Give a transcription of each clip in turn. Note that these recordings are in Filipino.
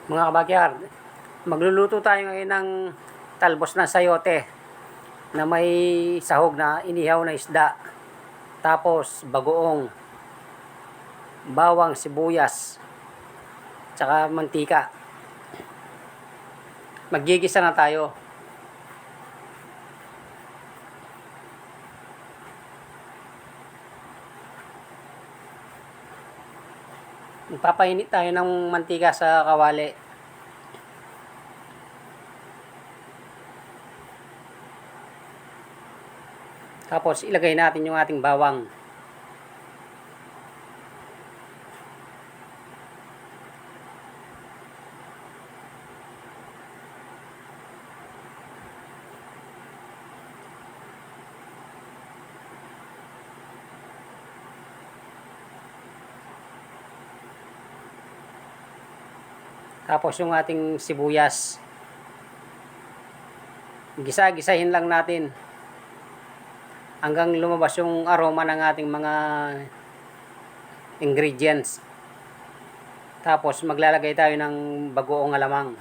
Mga kabakyard, magluluto tayo ngayon ng talbos ng sayote na may sahog na inihaw na isda. Tapos bagoong, bawang, sibuyas, tsaka mantika. Maggigisa na tayo. Magpapainit tayo ng mantika sa kawali. Tapos ilagay natin yung ating bawang. Tapos yung ating sibuyas. Gisa-gisahin lang natin hanggang lumabas yung aroma ng ating mga ingredients. Tapos maglalagay tayo ng bagoong alamang.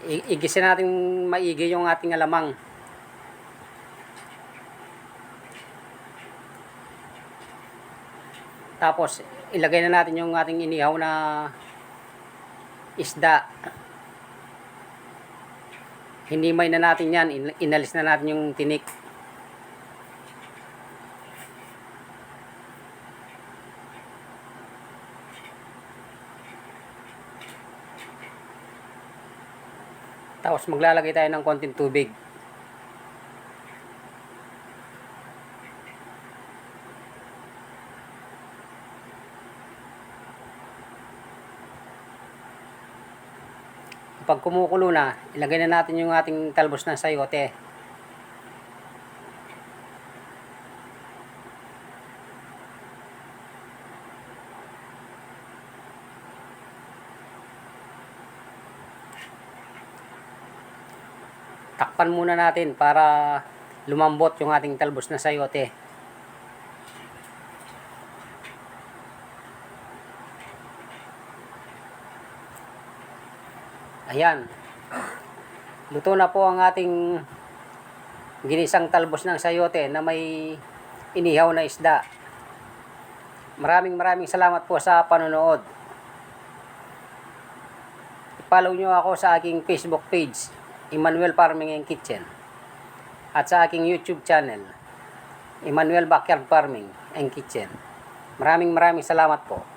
Igisin natin maigi yung ating alamang. Tapos ilagay na natin yung ating inihaw na isda. Hinimay na natin yan, inalis na natin yung tinik. Tapos maglalagay tayo ng konting tubig. Kapag kumukulo na, ilagay na natin yung ating talbos ng sayote. Takpan muna natin para lumambot yung ating talbos na sayote. Ayan. Luto na po ang ating ginisang talbos ng sayote na may inihaw na isda. Maraming salamat po sa panonood. I-follow nyo ako sa aking Facebook page, Emmanuel Farming and Kitchen. At sa aking YouTube channel, Emmanuel Backyard Farming and Kitchen. Maraming salamat po.